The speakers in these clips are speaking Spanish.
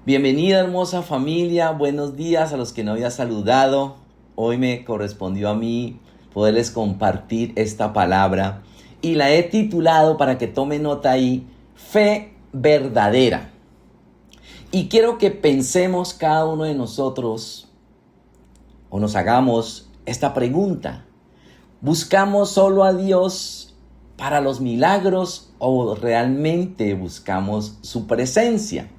Bienvenida, hermosa familia, buenos días a los que no había saludado. Hoy me correspondió a mí poderles compartir esta palabra y la he titulado, para que tome nota ahí, Fe Verdadera. Y quiero que pensemos cada uno de nosotros o nos hagamos esta pregunta. ¿Buscamos solo a Dios para los milagros o realmente buscamos su presencia?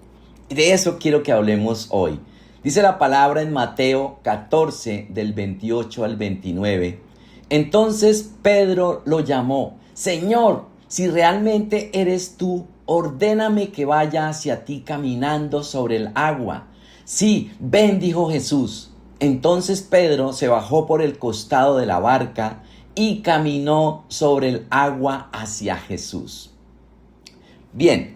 De eso quiero que hablemos hoy. Dice la palabra en Mateo 14, del 28 al 29. Entonces Pedro lo llamó: Señor, si realmente eres tú, ordéname que vaya hacia ti caminando sobre el agua. Sí, ven, dijo Jesús. Entonces Pedro se bajó por el costado de la barca y caminó sobre el agua hacia Jesús. Bien.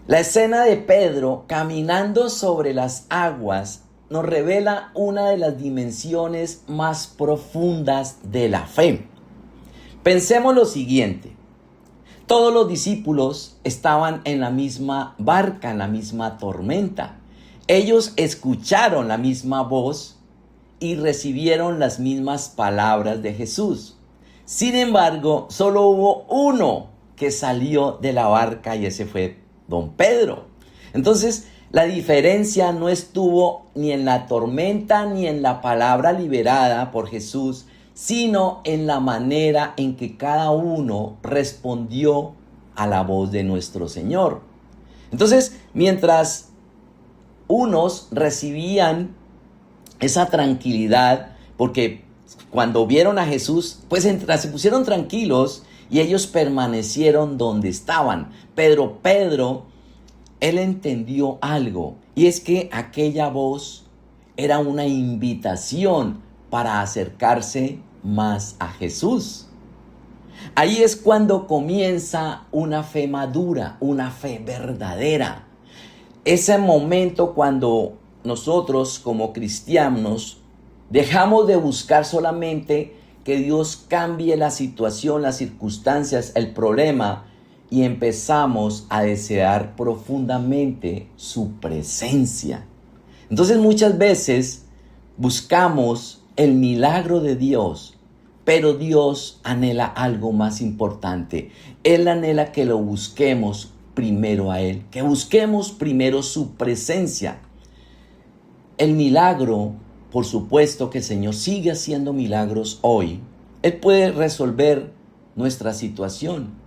La escena de Pedro caminando sobre las aguas nos revela una de las dimensiones más profundas de la fe. Pensemos lo siguiente: todos los discípulos estaban en la misma barca, en la misma tormenta. Ellos escucharon la misma voz y recibieron las mismas palabras de Jesús. Sin embargo, solo hubo uno que salió de la barca y ese fue Don Pedro. Entonces, la diferencia no estuvo ni en la tormenta ni en la palabra liberada por Jesús, sino en la manera en que cada uno respondió a la voz de nuestro Señor. Entonces, mientras unos recibían esa tranquilidad, porque cuando vieron a Jesús, pues se pusieron tranquilos y ellos permanecieron donde estaban. Pedro, él entendió algo, y es que aquella voz era una invitación para acercarse más a Jesús. Ahí es cuando comienza una fe madura, una fe verdadera. Ese momento cuando nosotros como cristianos dejamos de buscar solamente que Dios cambie la situación, las circunstancias, el problema, y empezamos a desear profundamente su presencia. Entonces muchas veces buscamos el milagro de Dios, pero Dios anhela algo más importante. Él anhela que lo busquemos primero a Él, que busquemos primero su presencia. El milagro, por supuesto que el Señor sigue haciendo milagros hoy. Él puede resolver nuestra situación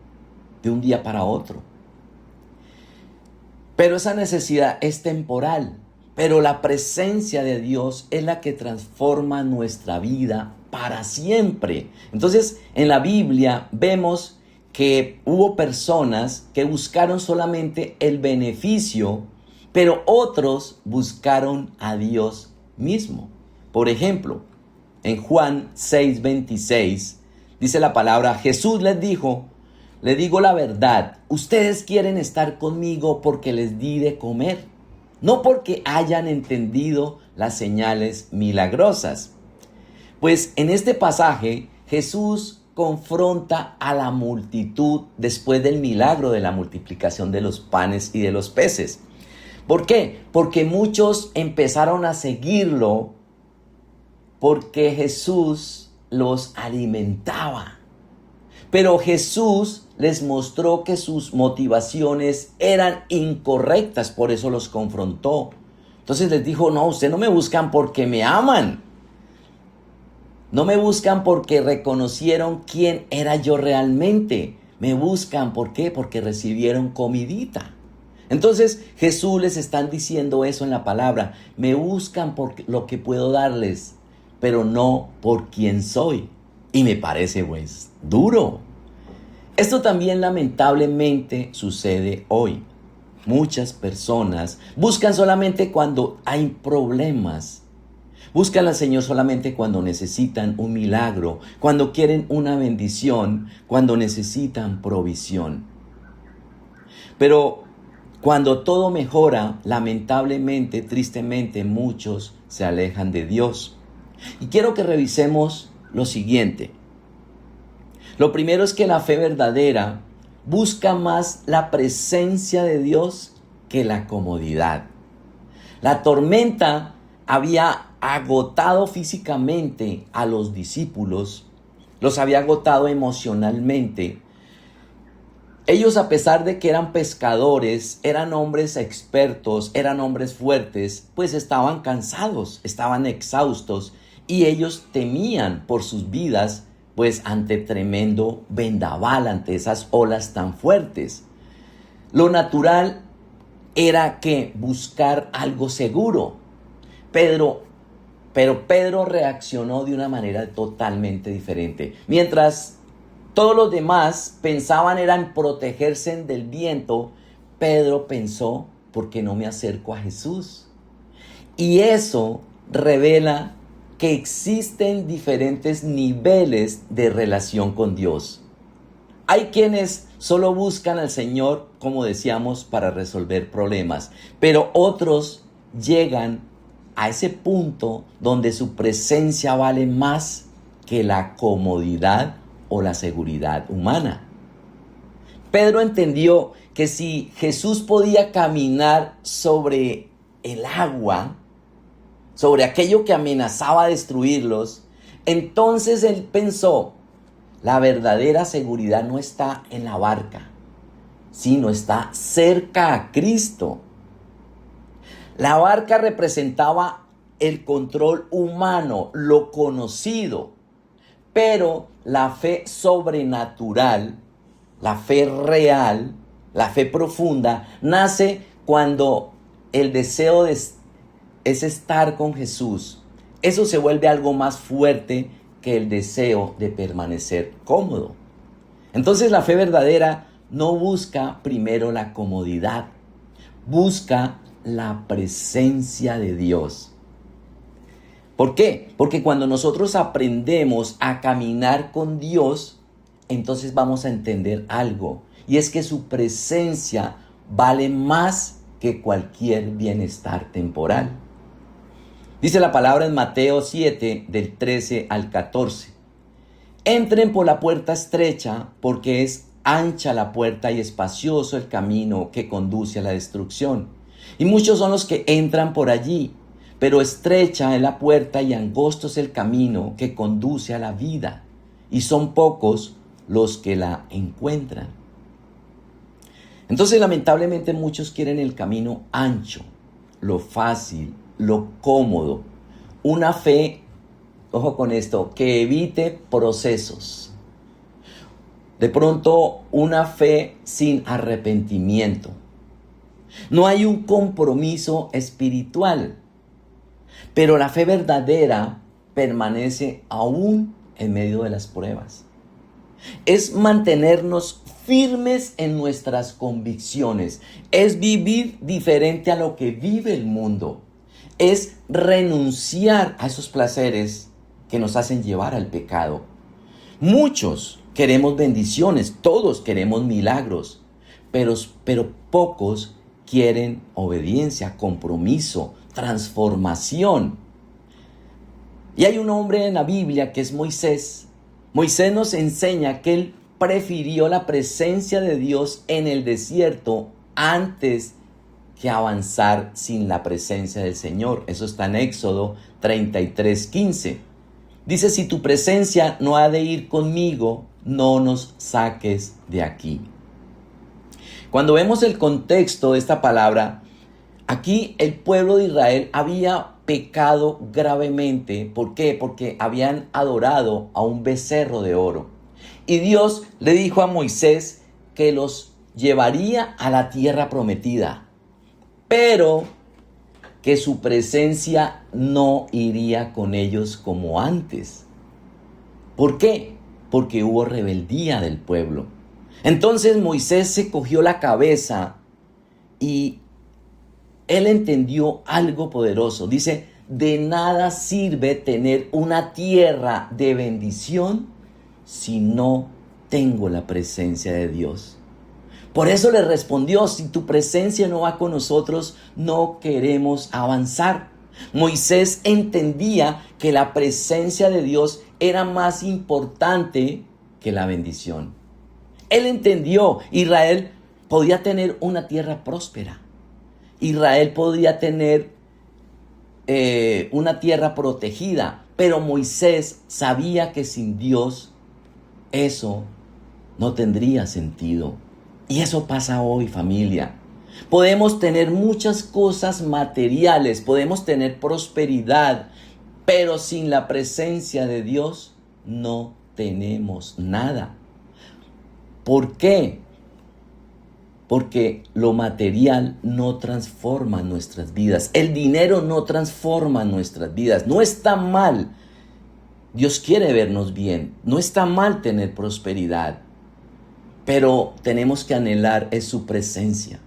de un día para otro. Pero esa necesidad es temporal. Pero la presencia de Dios es la que transforma nuestra vida para siempre. Entonces, en la Biblia vemos que hubo personas que buscaron solamente el beneficio, pero otros buscaron a Dios mismo. Por ejemplo, en Juan 6:26 dice la palabra: Jesús les dijo: le digo la verdad, ustedes quieren estar conmigo porque les di de comer, no porque hayan entendido las señales milagrosas. Pues en este pasaje Jesús confronta a la multitud después del milagro de la multiplicación de los panes y de los peces. ¿Por qué? Porque muchos empezaron a seguirlo porque Jesús los alimentaba. Pero Jesús les mostró que sus motivaciones eran incorrectas, por eso los confrontó. Entonces les dijo: no, ustedes no me buscan porque me aman. No me buscan porque reconocieron quién era yo realmente. Me buscan, ¿por qué? Porque recibieron comidita. Entonces Jesús les está diciendo eso en la palabra: me buscan por lo que puedo darles, pero no por quién soy. Y me parece pues duro. Esto también lamentablemente sucede hoy. Muchas personas buscan solamente cuando hay problemas. Buscan al Señor solamente cuando necesitan un milagro, cuando quieren una bendición, cuando necesitan provisión. Pero cuando todo mejora, lamentablemente, tristemente, muchos se alejan de Dios. Y quiero que revisemos lo siguiente. Lo primero es que la fe verdadera busca más la presencia de Dios que la comodidad. La tormenta había agotado físicamente a los discípulos, los había agotado emocionalmente. Ellos, a pesar de que eran pescadores, eran hombres expertos, eran hombres fuertes, pues estaban cansados, estaban exhaustos y ellos temían por sus vidas, pues ante tremendo vendaval, ante esas olas tan fuertes. Lo natural era que buscar algo seguro. Pero Pedro reaccionó de una manera totalmente diferente. Mientras todos los demás pensaban era en protegerse del viento, Pedro pensó, ¿por qué no me acerco a Jesús? Y eso revela que existen diferentes niveles de relación con Dios. Hay quienes solo buscan al Señor, como decíamos, para resolver problemas, pero otros llegan a ese punto donde su presencia vale más que la comodidad o la seguridad humana. Pedro entendió que si Jesús podía caminar sobre el agua, sobre aquello que amenazaba destruirlos, entonces él pensó, la verdadera seguridad no está en la barca, sino está cerca a Cristo. La barca representaba el control humano, lo conocido, pero la fe sobrenatural, la fe real, la fe profunda, nace cuando el deseo es estar con Jesús. Eso se vuelve algo más fuerte que el deseo de permanecer cómodo. Entonces la fe verdadera no busca primero la comodidad, busca la presencia de Dios. ¿Por qué? Porque cuando nosotros aprendemos a caminar con Dios, entonces vamos a entender algo, y es que su presencia vale más que cualquier bienestar temporal. Dice la palabra en Mateo 7, del 13 al 14. Entren por la puerta estrecha, porque es ancha la puerta y espacioso el camino que conduce a la destrucción. Y muchos son los que entran por allí, pero estrecha es la puerta y angosto es el camino que conduce a la vida, y son pocos los que la encuentran. Entonces, lamentablemente, muchos quieren el camino ancho, lo fácil, lo cómodo, una fe, ojo con esto, que evite procesos. De pronto, una fe sin arrepentimiento. No hay un compromiso espiritual, pero la fe verdadera permanece aún en medio de las pruebas. Es mantenernos firmes en nuestras convicciones, es vivir diferente a lo que vive el mundo, es renunciar a esos placeres que nos hacen llevar al pecado. Muchos queremos bendiciones, todos queremos milagros, pero pocos quieren obediencia, compromiso, transformación. Y hay un hombre en la Biblia que es Moisés. Moisés nos enseña que él prefirió la presencia de Dios en el desierto antes que avanzar sin la presencia del Señor. Eso está en Éxodo 33:15. Dice, si tu presencia no ha de ir conmigo, no nos saques de aquí. Cuando vemos el contexto de esta palabra, aquí el pueblo de Israel había pecado gravemente. ¿Por qué? Porque habían adorado a un becerro de oro. Y Dios le dijo a Moisés que los llevaría a la tierra prometida, pero que su presencia no iría con ellos como antes. ¿Por qué? Porque hubo rebeldía del pueblo. Entonces Moisés se cogió la cabeza y él entendió algo poderoso. Dice, de nada sirve tener una tierra de bendición si no tengo la presencia de Dios. Por eso le respondió, si tu presencia no va con nosotros, no queremos avanzar. Moisés entendía que la presencia de Dios era más importante que la bendición. Él entendió, Israel podía tener una tierra próspera. Israel podía tener una tierra protegida, pero Moisés sabía que sin Dios eso no tendría sentido. Y eso pasa hoy, familia. Podemos tener muchas cosas materiales, podemos tener prosperidad, pero sin la presencia de Dios no tenemos nada. ¿Por qué? Porque lo material no transforma nuestras vidas. El dinero no transforma nuestras vidas. No está mal. Dios quiere vernos bien. No está mal tener prosperidad. Pero tenemos que anhelar es su presencia.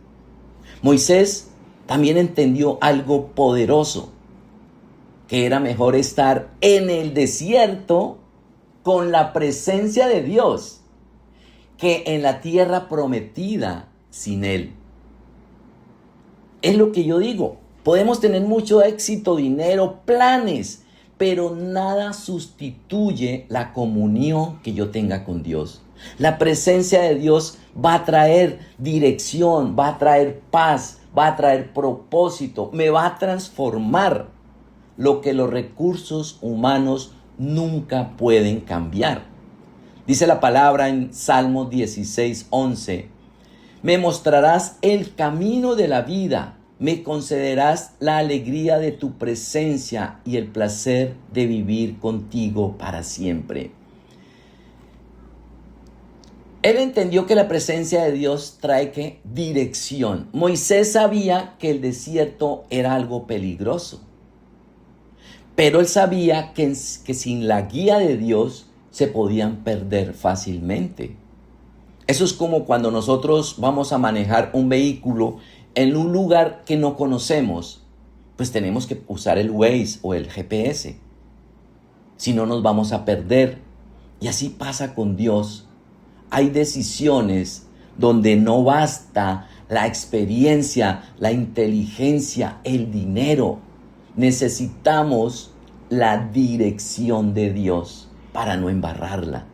Moisés también entendió algo poderoso, que era mejor estar en el desierto con la presencia de Dios que en la tierra prometida sin Él. Es lo que yo digo. Podemos tener mucho éxito, dinero, planes, pero nada sustituye la comunión que yo tenga con Dios. La presencia de Dios va a traer dirección, va a traer paz, va a traer propósito, me va a transformar, lo que los recursos humanos nunca pueden cambiar. Dice la palabra en Salmos 16:11, me mostrarás el camino de la vida, me concederás la alegría de tu presencia y el placer de vivir contigo para siempre. Él entendió que la presencia de Dios trae ¿qué? Dirección. Moisés sabía que el desierto era algo peligroso, pero él sabía que sin la guía de Dios se podían perder fácilmente. Eso es como cuando nosotros vamos a manejar un vehículo en un lugar que no conocemos, pues tenemos que usar el Waze o el GPS. Si no, nos vamos a perder. Y así pasa con Dios. Hay decisiones donde no basta la experiencia, la inteligencia, el dinero. Necesitamos la dirección de Dios para no embarrarla.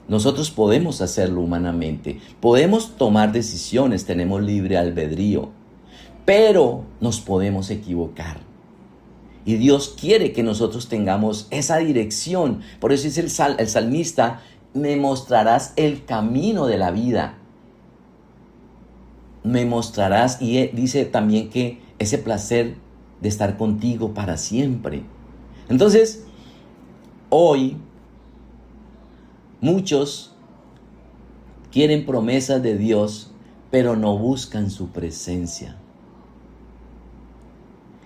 Nosotros podemos hacerlo humanamente, podemos tomar decisiones, tenemos libre albedrío, pero nos podemos equivocar. Y Dios quiere que nosotros tengamos esa dirección. Por eso dice el salmista, me mostrarás el camino de la vida. Me mostrarás, y dice también que ese placer de estar contigo para siempre. Entonces, hoy, muchos quieren promesas de Dios, pero no buscan su presencia.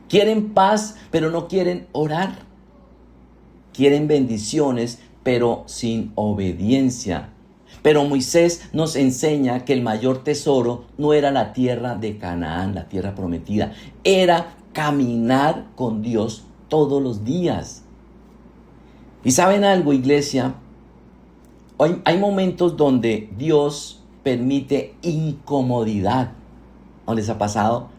Quieren paz, pero no quieren orar. Quieren bendiciones, pero sin obediencia. Pero Moisés nos enseña que el mayor tesoro no era la tierra de Canaán, la tierra prometida. Era caminar con Dios todos los días. ¿Y saben algo, iglesia? Hoy hay momentos donde Dios permite incomodidad. ¿No les ha pasado?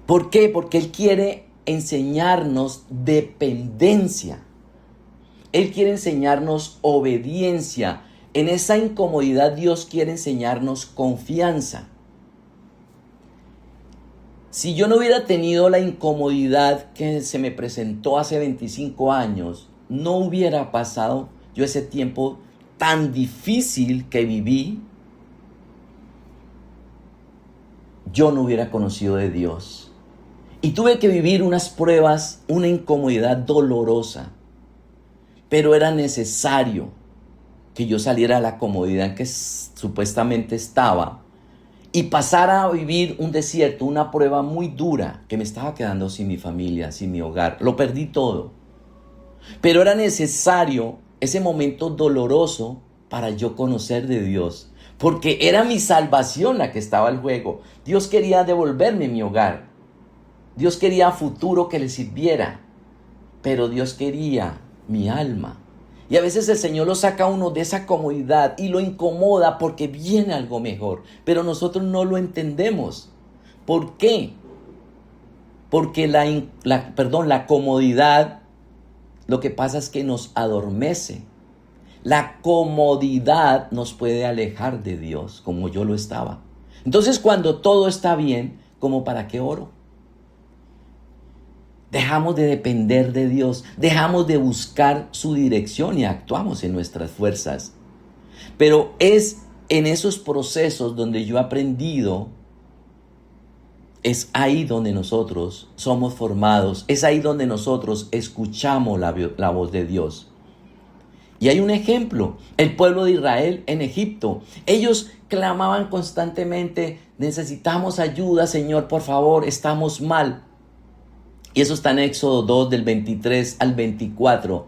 ¿Por qué? Porque Él quiere enseñarnos dependencia. Él quiere enseñarnos obediencia. En esa incomodidad Dios quiere enseñarnos confianza. Si yo no hubiera tenido la incomodidad que se me presentó hace 25 años, no hubiera pasado yo ese tiempo tan difícil que viví. Yo no hubiera conocido de Dios. Y tuve que vivir unas pruebas, una incomodidad dolorosa. Pero era necesario que yo saliera de la comodidad en que supuestamente estaba y pasara a vivir un desierto, una prueba muy dura, que me estaba quedando sin mi familia, sin mi hogar. Lo perdí todo. Pero era necesario ese momento doloroso para yo conocer de Dios, porque era mi salvación la que estaba en juego. Dios quería devolverme mi hogar. Dios quería futuro que le sirviera, pero Dios quería mi alma. Y a veces el Señor lo saca a uno de esa comodidad y lo incomoda porque viene algo mejor, pero nosotros no lo entendemos. ¿Por qué? Porque la comodidad, lo que pasa es que nos adormece. La comodidad nos puede alejar de Dios, como yo lo estaba. Entonces, cuando todo está bien, ¿cómo para qué oro? Dejamos de depender de Dios, dejamos de buscar su dirección y actuamos en nuestras fuerzas. Pero es en esos procesos donde yo he aprendido, es ahí donde nosotros somos formados, es ahí donde nosotros escuchamos la voz de Dios. Y hay un ejemplo, el pueblo de Israel en Egipto. Ellos clamaban constantemente, necesitamos ayuda, Señor, por favor, estamos mal. Y eso está en Éxodo 2 del 23 al 24.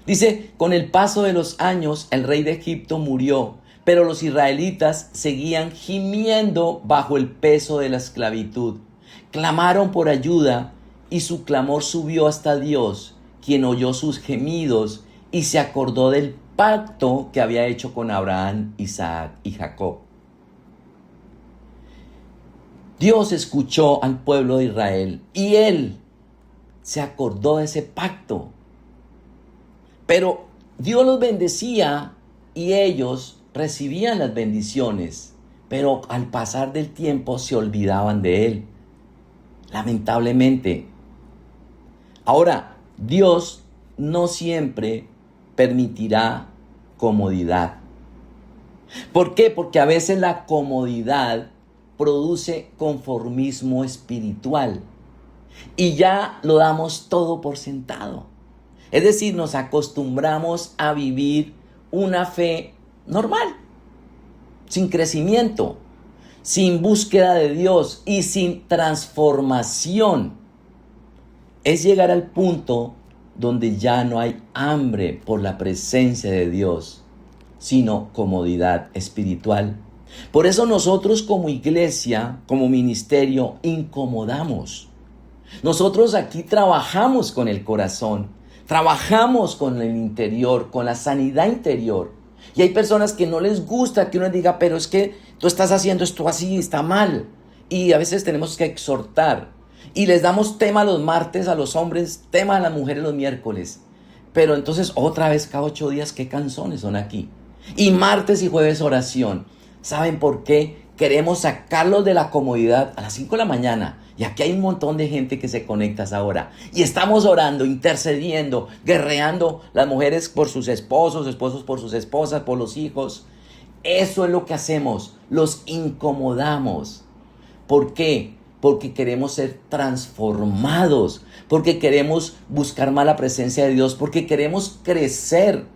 Dice, con el paso de los años, el rey de Egipto murió, pero los israelitas seguían gimiendo bajo el peso de la esclavitud. Clamaron por ayuda y su clamor subió hasta Dios, quien oyó sus gemidos y se acordó del pacto que había hecho con Abraham, Isaac y Jacob. Dios escuchó al pueblo de Israel y Él se acordó de ese pacto. Pero Dios los bendecía y ellos recibían las bendiciones, pero al pasar del tiempo se olvidaban de Él. Lamentablemente. Ahora, Dios no siempre permitirá comodidad. ¿Por qué? Porque a veces la comodidad produce conformismo espiritual y ya lo damos todo por sentado. Es decir, nos acostumbramos a vivir una fe normal, sin crecimiento, sin búsqueda de Dios y sin transformación. Es llegar al punto donde ya no hay hambre por la presencia de Dios, sino comodidad espiritual. Por eso nosotros como iglesia, como ministerio, incomodamos. Nosotros aquí trabajamos con el corazón, trabajamos con el interior, con la sanidad interior. Y hay personas que no les gusta que uno diga, pero es que tú estás haciendo esto así, está mal. Y a veces tenemos que exhortar. Y les damos tema los martes a los hombres, tema a las mujeres los miércoles. Pero entonces otra vez cada 8 días, ¿qué canciones son aquí? Y martes y jueves oración. ¿Saben por qué? Queremos sacarlos de la comodidad a las 5 de la mañana. Y aquí hay un montón de gente que se conecta a esa hora. Y estamos orando, intercediendo, guerreando las mujeres por sus esposos, esposos por sus esposas, por los hijos. Eso es lo que hacemos. Los incomodamos. ¿Por qué? Porque queremos ser transformados, porque queremos buscar más la presencia de Dios, porque queremos crecer.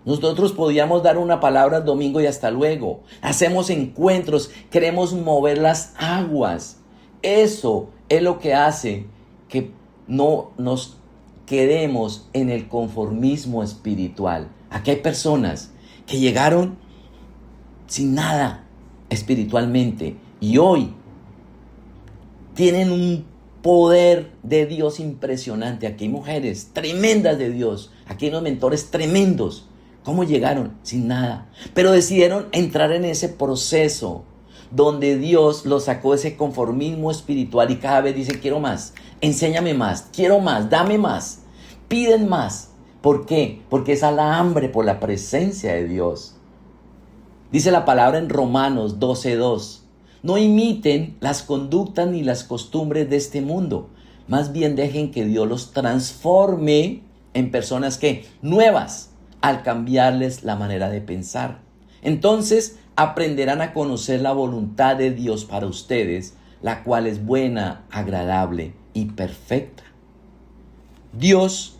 Nosotros podíamos dar una palabra el domingo y hasta luego. Hacemos encuentros, queremos mover las aguas. Eso es lo que hace que no nos quedemos en el conformismo espiritual. Aquí hay personas que llegaron sin nada espiritualmente y hoy tienen un poder de Dios impresionante. Aquí hay mujeres tremendas de Dios. Aquí hay unos mentores tremendos. ¿Cómo llegaron? Sin nada. Pero decidieron entrar en ese proceso donde Dios los sacó de ese conformismo espiritual y cada vez dice, quiero más, enséñame más, quiero más, dame más, piden más. ¿Por qué? Porque esa es la hambre por la presencia de Dios. Dice la palabra en Romanos 12:2. No imiten las conductas ni las costumbres de este mundo. Más bien dejen que Dios los transforme en personas que nuevas al cambiarles la manera de pensar. Entonces aprenderán a conocer la voluntad de Dios para ustedes, la cual es buena, agradable y perfecta. Dios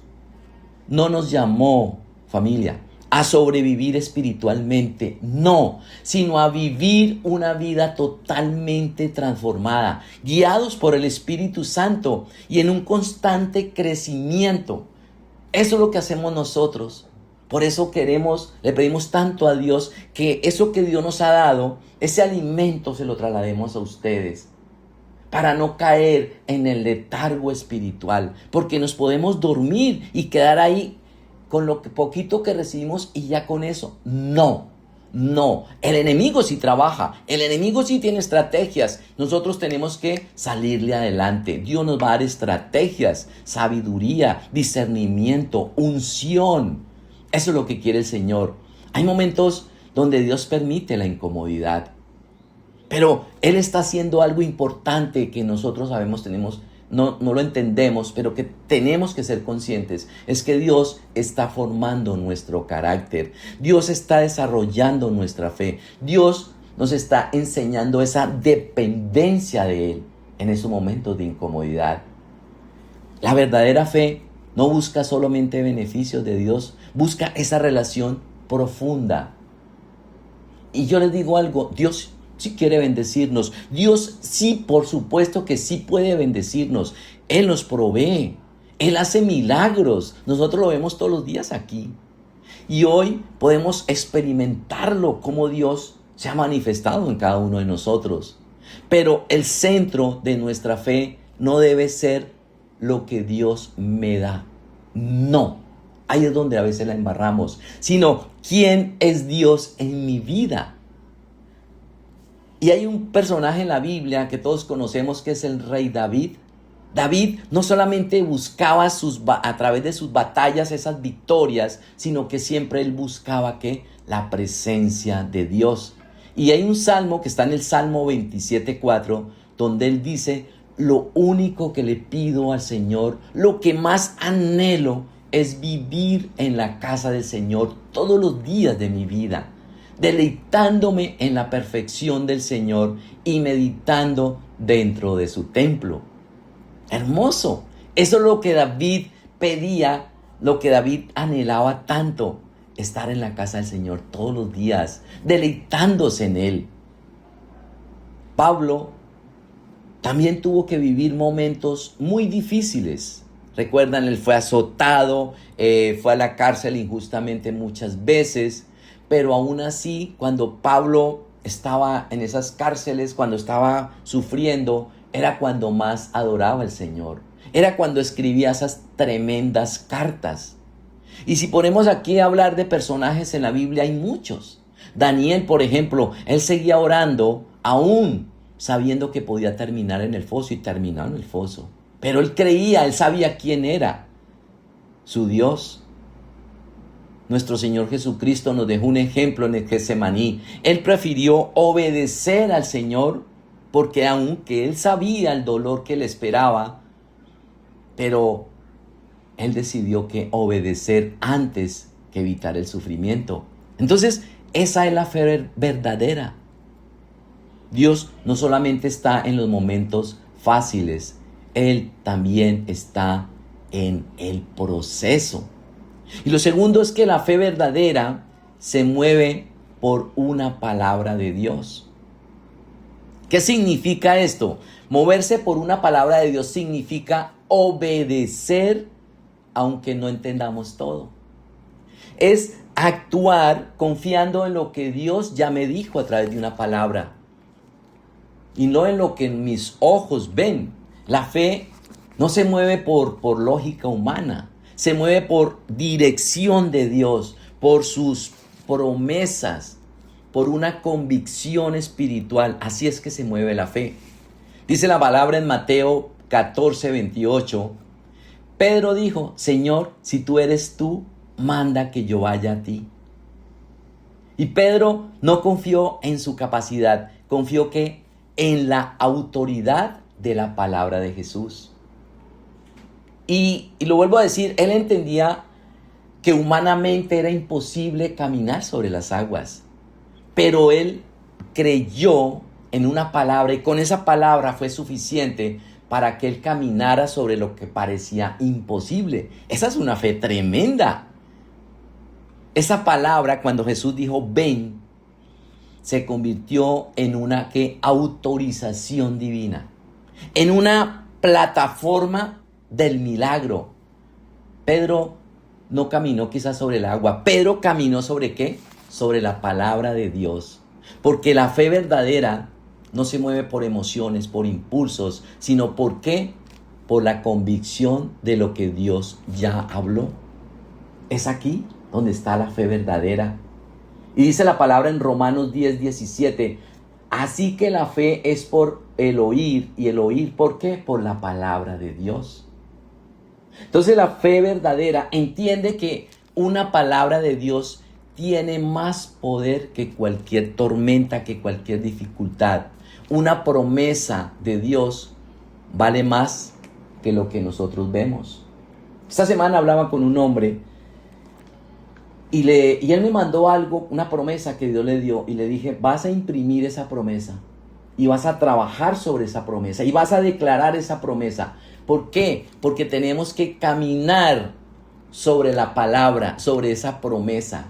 no nos llamó, familia, a sobrevivir espiritualmente, no, sino a vivir una vida totalmente transformada, guiados por el Espíritu Santo y en un constante crecimiento. Eso es lo que hacemos nosotros. Por eso le pedimos tanto a Dios que eso que Dios nos ha dado, ese alimento se lo traslademos a ustedes, para no caer en el letargo espiritual, porque nos podemos dormir y quedar ahí con lo poquito que recibimos y ya con eso. No, el enemigo sí trabaja, el enemigo sí tiene estrategias. Nosotros tenemos que salirle adelante. Dios nos va a dar estrategias, sabiduría, discernimiento, unción. Eso es lo que quiere el Señor. Hay momentos donde Dios permite la incomodidad, pero Él está haciendo algo importante que nosotros sabemos, tenemos no lo entendemos, pero que tenemos que ser conscientes, es que Dios está formando nuestro carácter. Dios está desarrollando nuestra fe. Dios nos está enseñando esa dependencia de Él en esos momentos de incomodidad. La verdadera fe no busca solamente beneficios de Dios, busca esa relación profunda. Y yo les digo algo, Dios sí quiere bendecirnos. Dios sí, por supuesto que sí puede bendecirnos. Él nos provee. Él hace milagros. Nosotros lo vemos todos los días aquí. Y hoy podemos experimentarlo como Dios se ha manifestado en cada uno de nosotros. Pero el centro de nuestra fe no debe ser lo que Dios me da. No. Ahí es donde a veces la embarramos. Sino, ¿quién es Dios en mi vida? Y hay un personaje en la Biblia que todos conocemos que es el rey David. David no solamente buscaba a través de sus batallas esas victorias, sino que siempre él buscaba ¿qué? La presencia de Dios. Y hay un salmo que está en el Salmo 27:4, donde él dice, lo único que le pido al Señor, lo que más anhelo es vivir en la casa del Señor todos los días de mi vida, deleitándome en la perfección del Señor y meditando dentro de su templo. Hermoso. Eso es lo que David pedía, lo que David anhelaba tanto, estar en la casa del Señor todos los días, deleitándose en Él. Pablo también tuvo que vivir momentos muy difíciles. Recuerdan, él fue azotado, fue a la cárcel injustamente muchas veces, pero aún así, cuando Pablo estaba en esas cárceles, cuando estaba sufriendo, era cuando más adoraba al Señor. Era cuando escribía esas tremendas cartas. Y si ponemos aquí a hablar de personajes en la Biblia, hay muchos. Daniel, por ejemplo, él seguía orando aún sabiendo que podía terminar en el foso y terminó en el foso. Pero él creía, él sabía quién era su Dios. Nuestro Señor Jesucristo nos dejó un ejemplo en el Getsemaní. Él prefirió obedecer al Señor porque aunque él sabía el dolor que le esperaba, pero él decidió que obedecer antes que evitar el sufrimiento. Entonces, esa es la fe verdadera. Dios no solamente está en los momentos fáciles, Él también está en el proceso. Y lo segundo es que la fe verdadera se mueve por una palabra de Dios. ¿Qué significa esto? Moverse por una palabra de Dios significa obedecer aunque no entendamos todo. Es actuar confiando en lo que Dios ya me dijo a través de una palabra y no en lo que mis ojos ven. La fe no se mueve por lógica humana, se mueve por dirección de Dios, por sus promesas, por una convicción espiritual. Así es que se mueve la fe. Dice la palabra en Mateo 14:28. Pedro dijo, Señor, si tú eres tú, manda que yo vaya a ti. Y Pedro no confió en su capacidad, confió que en la autoridad de la palabra de Jesús. Y lo vuelvo a decir, él entendía que humanamente era imposible caminar sobre las aguas, pero él creyó en una palabra y con esa palabra fue suficiente para que él caminara sobre lo que parecía imposible. Esa es una fe tremenda. Esa palabra, cuando Jesús dijo ven, se convirtió en una autorización divina, en una plataforma del milagro. Pedro no caminó quizás sobre el agua, pero caminó sobre ¿qué? Sobre la palabra de Dios. Porque la fe verdadera no se mueve por emociones, por impulsos, sino ¿por qué? Por la convicción de lo que Dios ya habló. Es aquí donde está la fe verdadera. Y dice la palabra en Romanos 10:17, así que la fe es por el oír, y el oír ¿por qué? Por la palabra de Dios. Entonces la fe verdadera entiende que una palabra de Dios tiene más poder que cualquier tormenta, que cualquier dificultad. Una promesa de Dios vale más que lo que nosotros vemos. Esta semana hablaba con un hombre y él me mandó algo, una promesa que Dios le dio, y le dije, vas a imprimir esa promesa y vas a trabajar sobre esa promesa y vas a declarar esa promesa. ¿Por qué? Porque tenemos que caminar sobre la palabra, sobre esa promesa.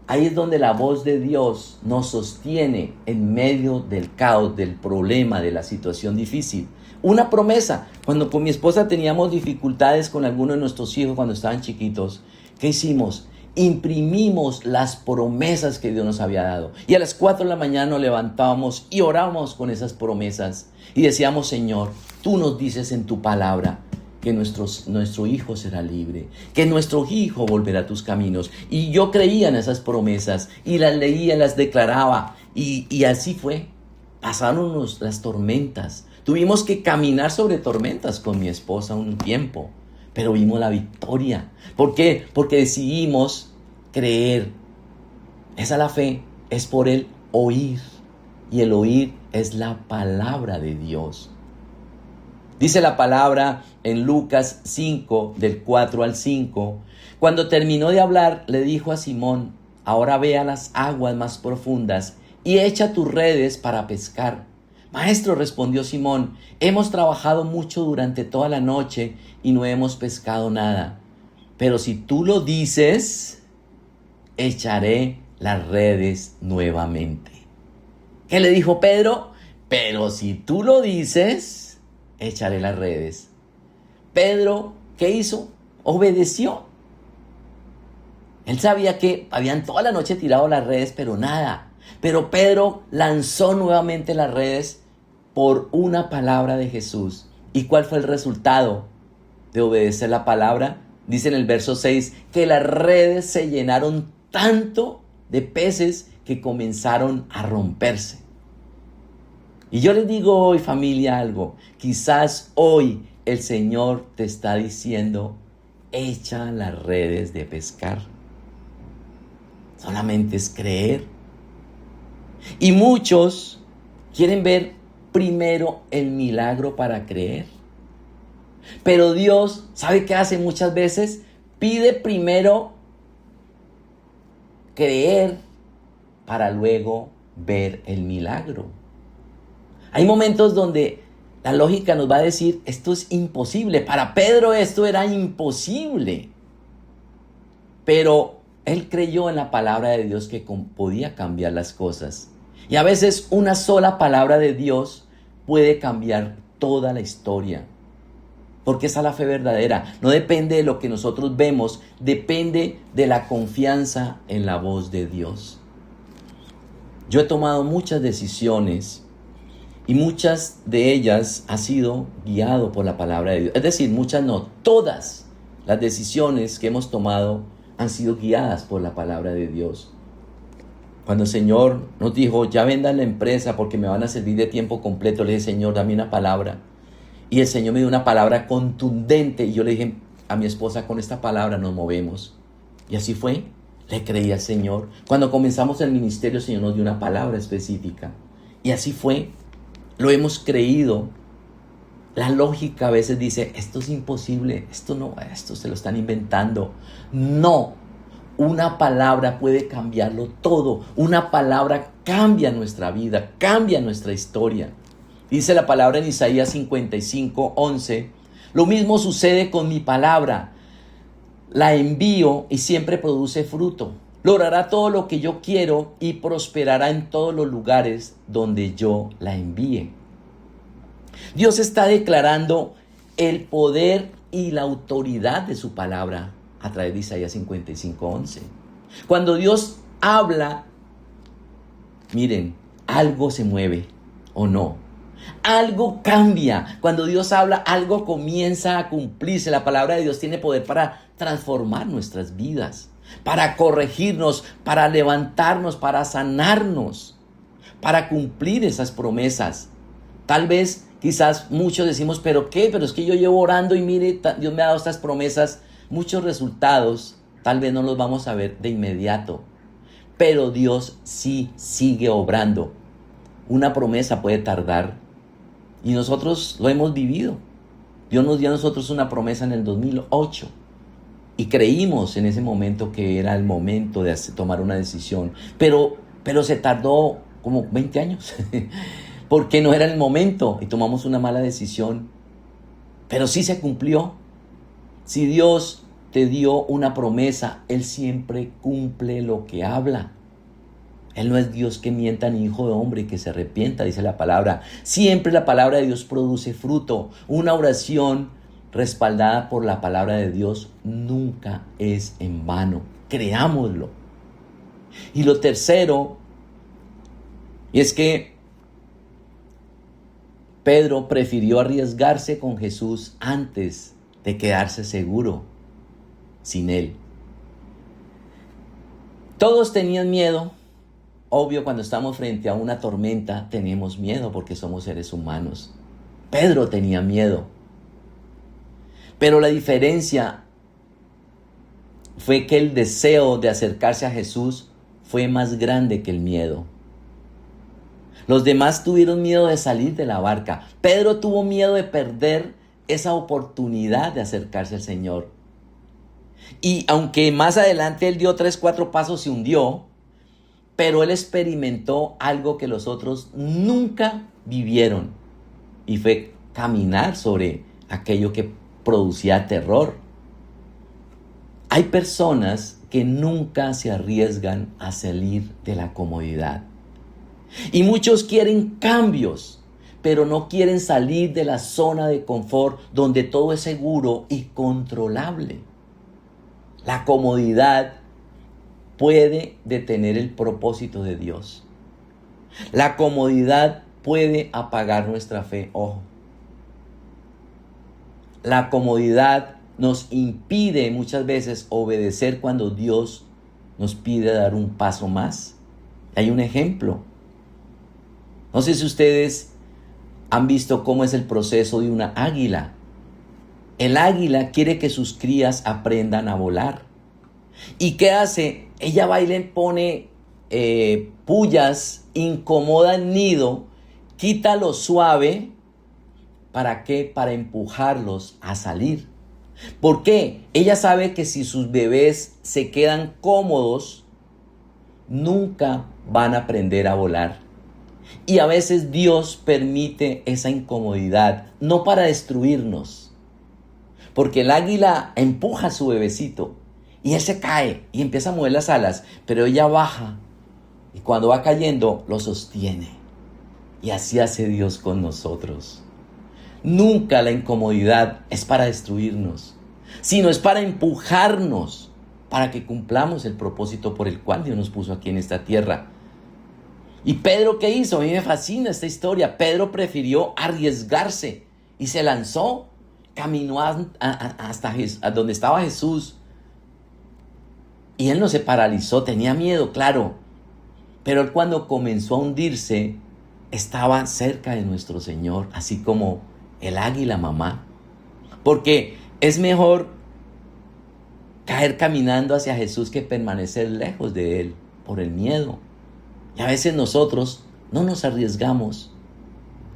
Ahí es donde la voz de Dios nos sostiene en medio del caos, del problema, de la situación difícil. Una promesa. Cuando con mi esposa teníamos dificultades con algunos de nuestros hijos cuando estaban chiquitos, ¿qué hicimos? Imprimimos las promesas que Dios nos había dado. Y a las 4 de la mañana nos levantábamos y orábamos con esas promesas. Y decíamos, Señor, tú nos dices en tu palabra que nuestro hijo será libre, que nuestro hijo volverá a tus caminos. Y yo creía en esas promesas y las leía, las declaraba. Y así fue. Pasaron las tormentas. Tuvimos que caminar sobre tormentas con mi esposa un tiempo, pero vimos la victoria. ¿Por qué? Porque decidimos creer. Esa es la fe, es por el oír. Y el oír es la palabra de Dios. Dice la palabra en Lucas 5, del 4 al 5. Cuando terminó de hablar, le dijo a Simón, ahora ve a las aguas más profundas y echa tus redes para pescar. Maestro, respondió Simón, hemos trabajado mucho durante toda la noche y no hemos pescado nada. Pero si tú lo dices, echaré las redes nuevamente. ¿Qué le dijo Pedro? Pero si tú lo dices, echaré las redes. Pedro, ¿qué hizo? Obedeció. Él sabía que habían toda la noche tirado las redes, pero nada. Pero Pedro lanzó nuevamente las redes por una palabra de Jesús. ¿Y cuál fue el resultado de obedecer la palabra? Dice en el verso 6 que las redes se llenaron tanto de peces que comenzaron a romperse. Y yo les digo hoy, familia, algo. Quizás hoy el Señor te está diciendo, echa las redes de pescar. Solamente es creer. Y muchos quieren ver primero el milagro para creer. Pero Dios, ¿sabe qué hace muchas veces? Pide primero creer para luego ver el milagro. Hay momentos donde la lógica nos va a decir, esto es imposible. Para Pedro esto era imposible. Pero él creyó en la palabra de Dios que podía cambiar las cosas. Y a veces una sola palabra de Dios puede cambiar toda la historia. Porque esa es la fe verdadera. No depende de lo que nosotros vemos, depende de la confianza en la voz de Dios. Yo he tomado muchas decisiones y muchas de ellas han sido guiado por la palabra de Dios. Es decir, muchas no, todas las decisiones que hemos tomado han sido guiadas por la palabra de Dios. Cuando el Señor nos dijo, ya vendan la empresa porque me van a servir de tiempo completo, le dije, Señor, dame una palabra. Y el Señor me dio una palabra contundente y yo le dije a mi esposa, con esta palabra nos movemos. Y así fue, le creí al Señor. Cuando comenzamos el ministerio, el Señor nos dio una palabra específica. Y así fue, lo hemos creído. La lógica a veces dice, esto es imposible, esto no, esto se lo están inventando. No, una palabra puede cambiarlo todo. Una palabra cambia nuestra vida, cambia nuestra historia. Dice la palabra en Isaías 55, 11. Lo mismo sucede con mi palabra. La envío y siempre produce fruto. Logrará todo lo que yo quiero y prosperará en todos los lugares donde yo la envíe. Dios está declarando el poder y la autoridad de su palabra a través de Isaías 55, 11. Cuando Dios habla, miren, algo se mueve o no. Algo cambia. Cuando Dios habla, algo comienza a cumplirse. La palabra de Dios tiene poder para transformar nuestras vidas, para corregirnos, para levantarnos, para sanarnos, para cumplir esas promesas. Tal vez, quizás muchos decimos, ¿pero qué? Pero es que yo llevo orando y mire, Dios me ha dado estas promesas. Muchos resultados tal vez no los vamos a ver de inmediato, pero Dios sí sigue obrando. Una promesa puede tardar y nosotros lo hemos vivido. Dios nos dio a nosotros una promesa en el 2008 y creímos en ese momento que era el momento de tomar una decisión, pero se tardó como 20 años porque no era el momento y tomamos una mala decisión, pero sí se cumplió. Si Dios te dio una promesa, Él siempre cumple lo que habla. Él no es Dios que mienta ni hijo de hombre que se arrepienta, dice la palabra. Siempre la palabra de Dios produce fruto. Una oración respaldada por la palabra de Dios nunca es en vano. Creámoslo. Y lo tercero, y es que Pedro prefirió arriesgarse con Jesús antes de quedarse seguro sin Él. Todos tenían miedo. Obvio, cuando estamos frente a una tormenta tenemos miedo porque somos seres humanos. Pedro tenía miedo. Pero la diferencia fue que el deseo de acercarse a Jesús fue más grande que el miedo. Los demás tuvieron miedo de salir de la barca. Pedro tuvo miedo de perder esa oportunidad de acercarse al Señor. Y aunque más adelante él dio 3, 4 pasos, se hundió, pero él experimentó algo que los otros nunca vivieron. Y fue caminar sobre aquello que producía terror. Hay personas que nunca se arriesgan a salir de la comodidad. Y muchos quieren cambios, pero no quieren salir de la zona de confort donde todo es seguro y controlable. La comodidad puede detener el propósito de Dios. La comodidad puede apagar nuestra fe. Ojo. La comodidad nos impide muchas veces obedecer cuando Dios nos pide dar un paso más. Hay un ejemplo. No sé si ustedes han visto cómo es el proceso de una águila. El águila quiere que sus crías aprendan a volar. ¿Y qué hace? Ella va y le pone pullas, incomoda el nido, quita lo suave. ¿Para qué? Para empujarlos a salir. ¿Por qué? Ella sabe que si sus bebés se quedan cómodos, nunca van a aprender a volar. Y a veces Dios permite esa incomodidad, no para destruirnos. Porque el águila empuja a su bebecito y él se cae y empieza a mover las alas, pero ella baja y cuando va cayendo lo sostiene. Y así hace Dios con nosotros. Nunca la incomodidad es para destruirnos, sino es para empujarnos, para que cumplamos el propósito por el cual Dios nos puso aquí en esta tierra. ¿Y Pedro qué hizo? A mí me fascina esta historia. Pedro prefirió arriesgarse y se lanzó, caminó hasta donde estaba Jesús. Y él no se paralizó, tenía miedo, claro. Pero él cuando comenzó a hundirse, estaba cerca de nuestro Señor, así como el águila mamá. Porque es mejor caer caminando hacia Jesús que permanecer lejos de Él por el miedo. Y a veces nosotros no nos arriesgamos.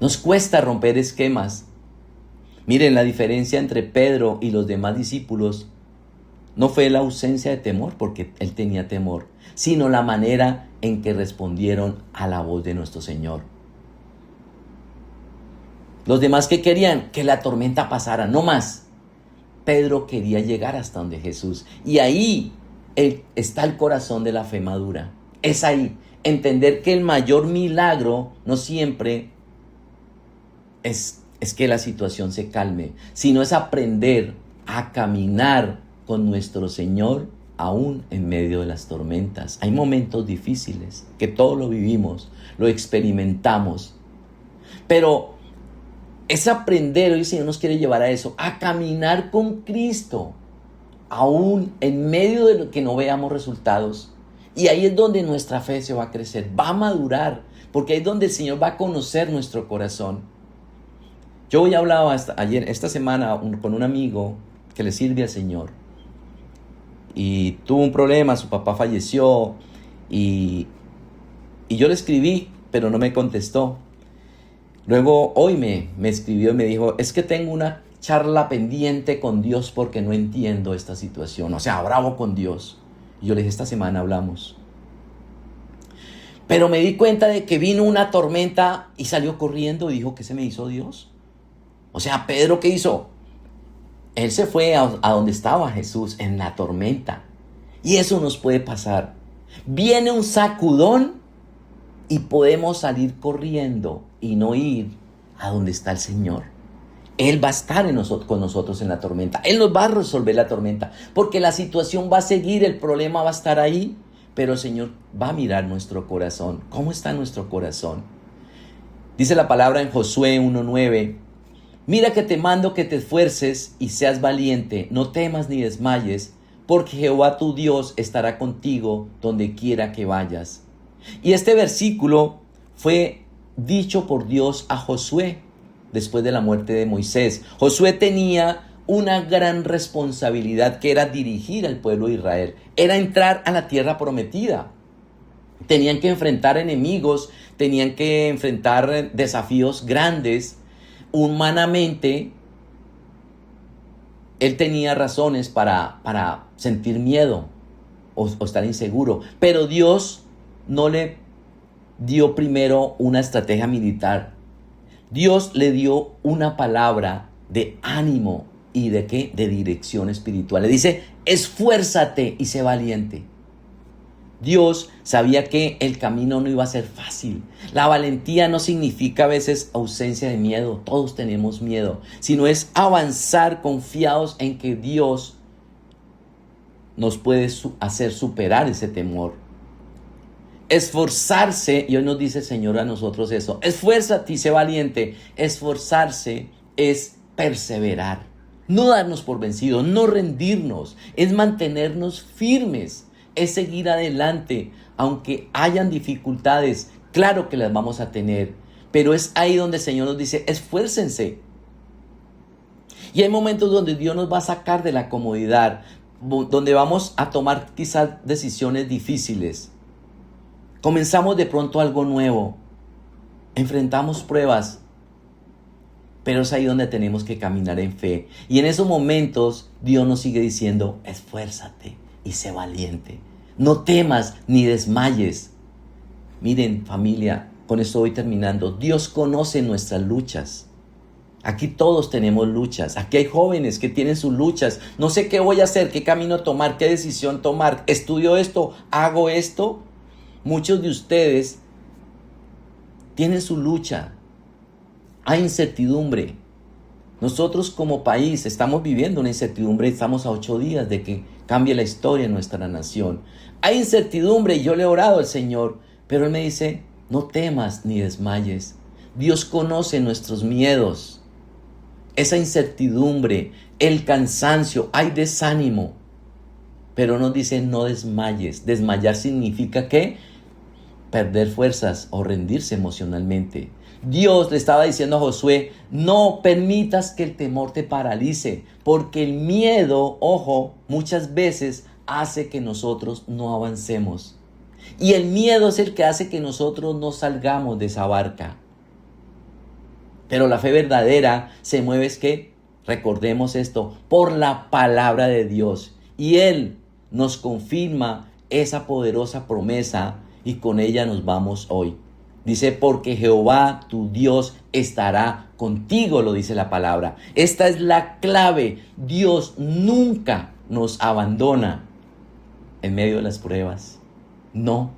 Nos cuesta romper esquemas. Miren, la diferencia entre Pedro y los demás discípulos no fue la ausencia de temor, porque él tenía temor, sino la manera en que respondieron a la voz de nuestro Señor. Los demás que querían que la tormenta pasara, no más. Pedro quería llegar hasta donde Jesús. Y ahí está el corazón de la fe madura. Es ahí. Entender que el mayor milagro no siempre es que la situación se calme, sino es aprender a caminar con nuestro Señor aún en medio de las tormentas. Hay momentos difíciles que todos lo vivimos, lo experimentamos, pero es aprender, hoy el Señor nos quiere llevar a eso, a caminar con Cristo aún en medio de lo que no veamos resultados. Y ahí es donde nuestra fe se va a crecer, va a madurar, porque ahí es donde el Señor va a conocer nuestro corazón. Yo hoy hablaba esta semana con un amigo que le sirve al Señor. Y tuvo un problema, su papá falleció y yo le escribí, pero no me contestó. Luego hoy me escribió y me dijo, es que tengo una charla pendiente con Dios porque no entiendo esta situación. O sea, bravo con Dios. Y yo le dije, esta semana hablamos. Pero me di cuenta de que vino una tormenta y salió corriendo y dijo, ¿qué se me hizo Dios? O sea, Pedro, ¿qué hizo? Él se fue a donde estaba Jesús en la tormenta. Y eso nos puede pasar. Viene un sacudón y podemos salir corriendo y no ir a donde está el Señor. Él va a estar con nosotros en la tormenta. Él nos va a resolver la tormenta. Porque la situación va a seguir, el problema va a estar ahí. Pero el Señor va a mirar nuestro corazón. ¿Cómo está nuestro corazón? Dice la palabra en Josué 1:9. Mira que te mando que te esfuerces y seas valiente. No temas ni desmayes, porque Jehová tu Dios estará contigo donde quiera que vayas. Y este versículo fue dicho por Dios a Josué después de la muerte de Moisés. Josué tenía una gran responsabilidad que era dirigir al pueblo de Israel, era entrar a la tierra prometida. Tenían que enfrentar enemigos, tenían que enfrentar desafíos grandes. Humanamente, él tenía razones para sentir miedo o estar inseguro, pero Dios no le dio primero una estrategia militar. Dios le dio una palabra de ánimo y de ¿qué? De dirección espiritual. Le dice, esfuérzate y sé valiente. Dios sabía que el camino no iba a ser fácil. La valentía no significa a veces ausencia de miedo. Todos tenemos miedo. Sino es avanzar confiados en que Dios nos puede hacer superar ese temor. Esforzarse, y hoy nos dice el Señor a nosotros eso. Esfuérzate y sé valiente. Esforzarse es perseverar. No darnos por vencidos, no rendirnos. Es mantenernos firmes. Es seguir adelante, aunque hayan dificultades, claro que las vamos a tener, pero es ahí donde el Señor nos dice, esfuércense. Y hay momentos donde Dios nos va a sacar de la comodidad, donde vamos a tomar quizás decisiones difíciles. Comenzamos de pronto algo nuevo, enfrentamos pruebas, pero es ahí donde tenemos que caminar en fe. Y en esos momentos Dios nos sigue diciendo, esfuérzate y sé valiente. No temas ni desmayes. Miren, familia, con esto voy terminando. Dios conoce nuestras luchas. Aquí todos tenemos luchas. Aquí hay jóvenes que tienen sus luchas. No sé qué voy a hacer, qué camino tomar, qué decisión tomar. ¿Estudio esto? ¿Hago esto? Muchos de ustedes tienen su lucha. Hay incertidumbre. Nosotros como país estamos viviendo una incertidumbre. Estamos a 8 días de que cambie la historia en nuestra nación. Hay incertidumbre y yo le he orado al Señor, pero Él me dice, no temas ni desmayes. Dios conoce nuestros miedos, esa incertidumbre, el cansancio, hay desánimo, pero nos dice no desmayes. Desmayar significa ¿qué? Perder fuerzas o rendirse emocionalmente. Dios le estaba diciendo a Josué, no permitas que el temor te paralice, porque el miedo, ojo, muchas veces hace que nosotros no avancemos. Y el miedo es el que hace que nosotros no salgamos de esa barca. Pero la fe verdadera se mueve es que, recordemos esto, por la palabra de Dios. Y Él nos confirma esa poderosa promesa y con ella nos vamos hoy. Dice, porque Jehová tu Dios estará contigo, lo dice la palabra. Esta es la clave. Dios nunca nos abandona en medio de las pruebas. No.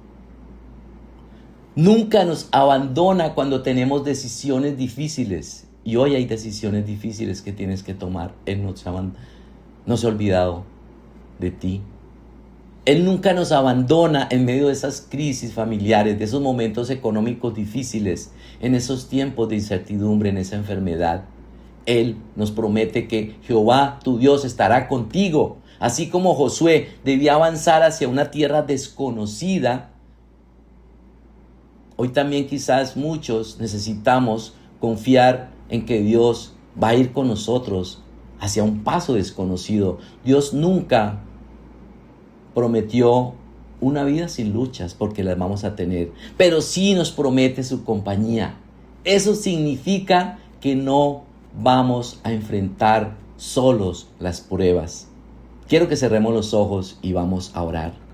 Nunca nos abandona cuando tenemos decisiones difíciles. Y hoy hay decisiones difíciles que tienes que tomar. Él no se ha olvidado de ti. Él nunca nos abandona en medio de esas crisis familiares, de esos momentos económicos difíciles, en esos tiempos de incertidumbre, en esa enfermedad. Él nos promete que Jehová, tu Dios, estará contigo. Así como Josué debía avanzar hacia una tierra desconocida, hoy también quizás muchos necesitamos confiar en que Dios va a ir con nosotros hacia un paso desconocido. Dios nunca prometió una vida sin luchas, porque las vamos a tener, pero sí nos promete su compañía. Eso significa que no vamos a enfrentar solos las pruebas. Quiero que cerremos los ojos y vamos a orar.